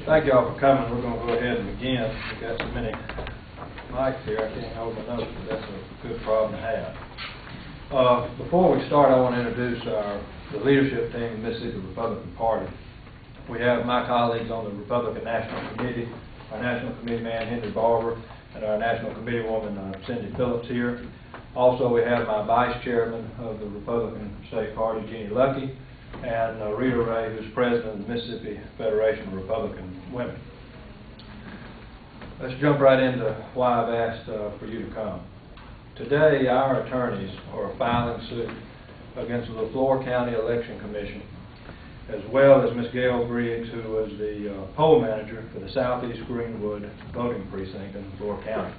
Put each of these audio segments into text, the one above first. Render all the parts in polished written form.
Thank you all for coming. We're going to go ahead and begin. We've got so many mics here, I can't hold my notes, but that's a good problem to have. Before we start, I want to introduce the leadership team of the Mississippi Republican Party. We have my colleagues on the Republican National Committee, our National Committee man, Henry Barber, and our National Committee woman, Cindy Phillips here. Also, we have my Vice Chairman of the Republican State Party, Jeannie Luckey, and Rita Ray, who's President of the Mississippi Federation of Republican Women. Let's jump right into why I've asked for you to come. Today, our attorneys are filing suit against the Leflore County Election Commission, as well as Ms. Gail Briggs, who was the poll manager for the Southeast Greenwood voting precinct in Leflore County.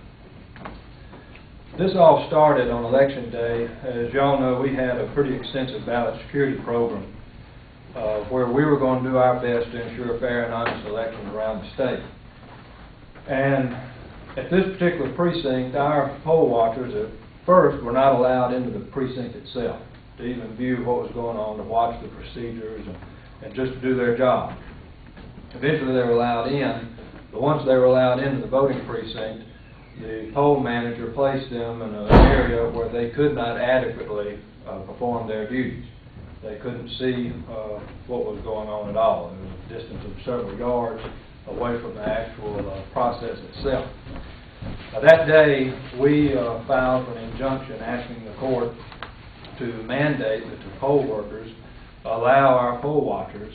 This all started on Election Day. As y'all know, we had a pretty extensive ballot security program where we were going to do our best to ensure a fair and honest election around the state. And at this particular precinct, our poll watchers at first were not allowed into the precinct itself to even view what was going on, to watch the procedures, and just to do their job. Eventually they were allowed in, but once they were allowed into the voting precinct, the poll manager placed them in an area where they could not adequately perform their duties. They couldn't see what was going on at all. There was a distance of several yards away from the actual process itself. That day, we filed for an injunction asking the court to mandate that the poll workers allow our poll watchers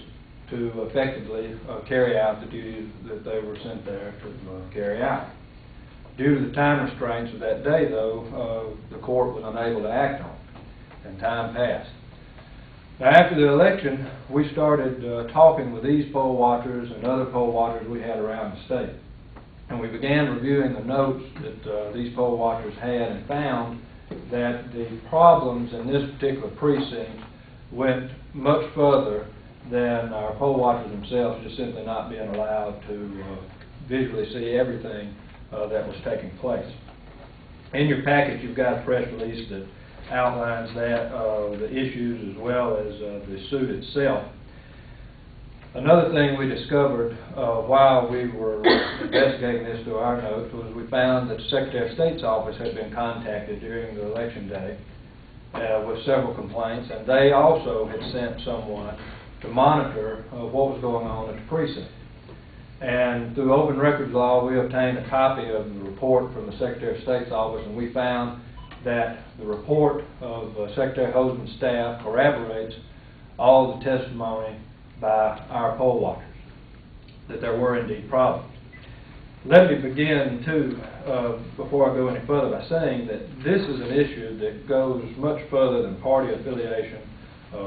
to effectively carry out the duties that they were sent there to carry out. Due to the time restraints of that day, though, the court was unable to act on it, and time passed. Now, after the election, we started talking with these poll watchers and other poll watchers we had around the state. And we began reviewing the notes that these poll watchers had and found that the problems in this particular precinct went much further than our poll watchers themselves just simply not being allowed to visually see everything that was taking place. In your package, you've got a press release that outlines that, the issues as well as the suit itself. Another thing we discovered while we were investigating this through our notes was we found that the Secretary of State's office had been contacted during the election day with several complaints, and they also had sent someone to monitor what was going on at the precinct. And through open records law, we obtained a copy of the report from the Secretary of State's office, and we found that the report of Secretary Hoseman's staff corroborates all the testimony by our poll watchers, that there were indeed problems. Let me begin, too, before I go any further, by saying that this is an issue that goes much further than party affiliation,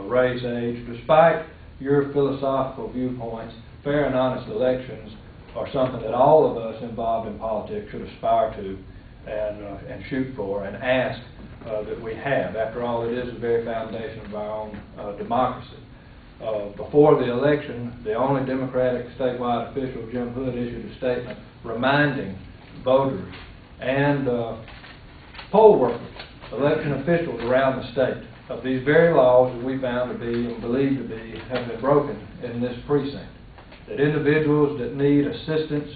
race, age. Despite your philosophical viewpoints, fair and honest elections are something that all of us involved in politics should aspire to and shoot for and ask that we have. After all, it is the very foundation of our own democracy. Before the election, the only Democratic statewide official, Jim Hood, issued a statement reminding voters and poll workers, election officials around the state, of these very laws that we found to be and believed to be have been broken in this precinct. That individuals that need assistance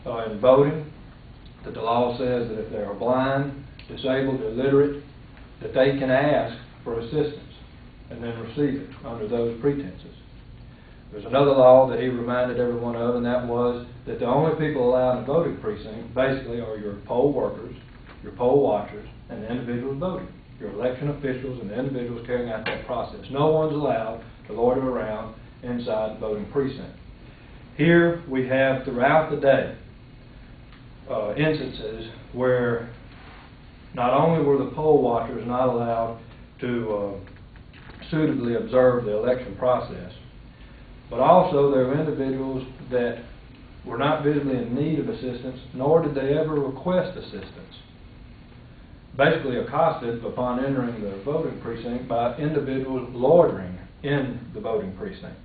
in voting, that the law says that if they are blind, disabled, illiterate, that they can ask for assistance and then receive it under those pretenses. There's another law that he reminded everyone of, and that was that the only people allowed in the voting precinct basically are your poll workers, your poll watchers, and the individuals voting, your election officials and the individuals carrying out that process. No one's allowed to loiter around inside the voting precinct. Here we have throughout the day instances where not only were the poll watchers not allowed to suitably observe the election process, but also there were individuals that were not visibly in need of assistance, nor did they ever request assistance. Basically accosted upon entering the voting precinct by individuals loitering in the voting precinct.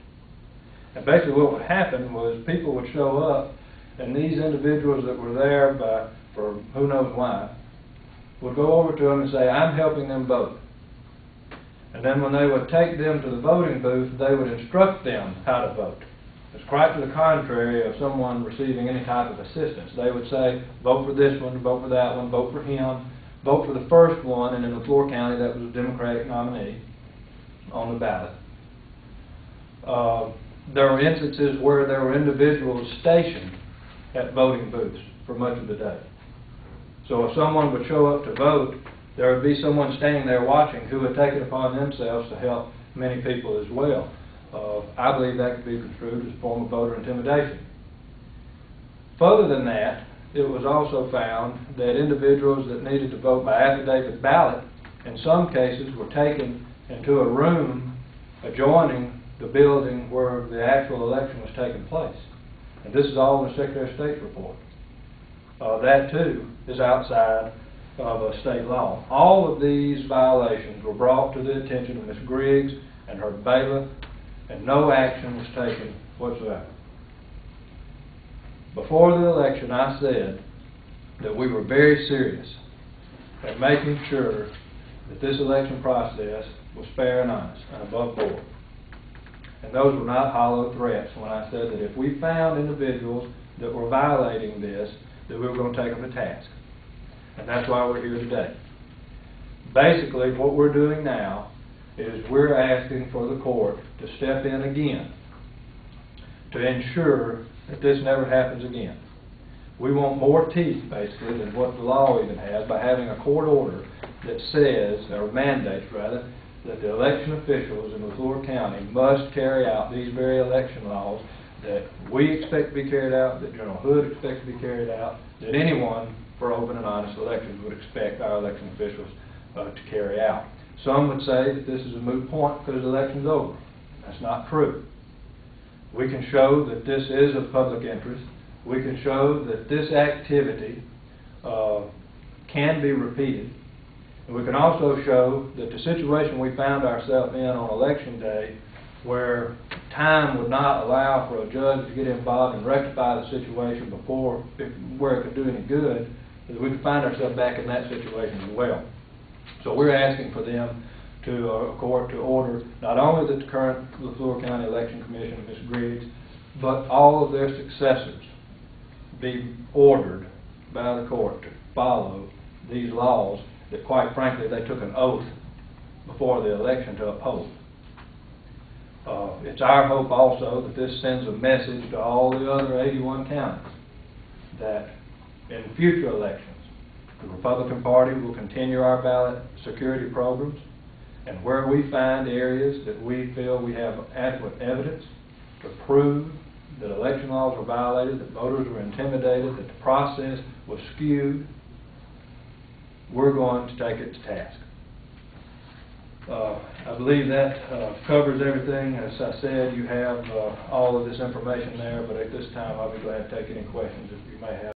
And basically what would happen was people would show up, and these individuals that were there for who knows why would go over to them and say, "I'm helping them vote." And then when they would take them to the voting booth, they would instruct them how to vote. It's quite to the contrary of someone receiving any type of assistance. They would say, vote for this one, vote for that one, vote for him, vote for the first one, and in Leflore County that was a Democratic nominee on the ballot. There were instances where there were individuals stationed at voting booths for much of the day. So if someone would show up to vote, there would be someone standing there watching who would take it upon themselves to help many people as well. I believe that could be construed as a form of voter intimidation. Further than that, it was also found that individuals that needed to vote by affidavit ballot, in some cases, were taken into a room adjoining the building where the actual election was taking place. And this is all in the Secretary of State's report. That too is outside of a state law. All of these violations were brought to the attention of Ms. Griggs and her bailiff, and no action was taken whatsoever. Before the election, I said that we were very serious at making sure that this election process was fair and honest and above board. And those were not hollow threats when I said that if we found individuals that were violating this, that we were going to take them to task. And that's why we're here today. Basically, what we're doing now is we're asking for the court to step in again to ensure that this never happens again. We want more teeth, basically, than what the law even has by having a court order that says, or mandates rather, that the election officials in Leflore County must carry out these very election laws that we expect to be carried out, that General Hood expects to be carried out, that anyone for open and honest elections would expect our election officials to carry out. Some would say that this is a moot point because the election's over. That's not true. We can show that this is of public interest. We can show that this activity can be repeated. And we can also show that the situation we found ourselves in on election day, where time would not allow for a judge to get involved and rectify the situation before where it could do any good, that we could find ourselves back in that situation as well. So we're asking for them to court to order not only that the current Leflore County Election Commission, Ms. Griggs, but all of their successors be ordered by the court to follow these laws that, quite frankly, they took an oath before the election to uphold. It's our hope also that this sends a message to all the other 81 counties that in future elections, the Republican Party will continue our ballot security programs, and where we find areas that we feel we have adequate evidence to prove that election laws were violated, that voters were intimidated, that the process was skewed, we're going to take it to task. I believe that covers everything. As I said, you have all of this information there, but at this time I'll be glad to take any questions that you may have.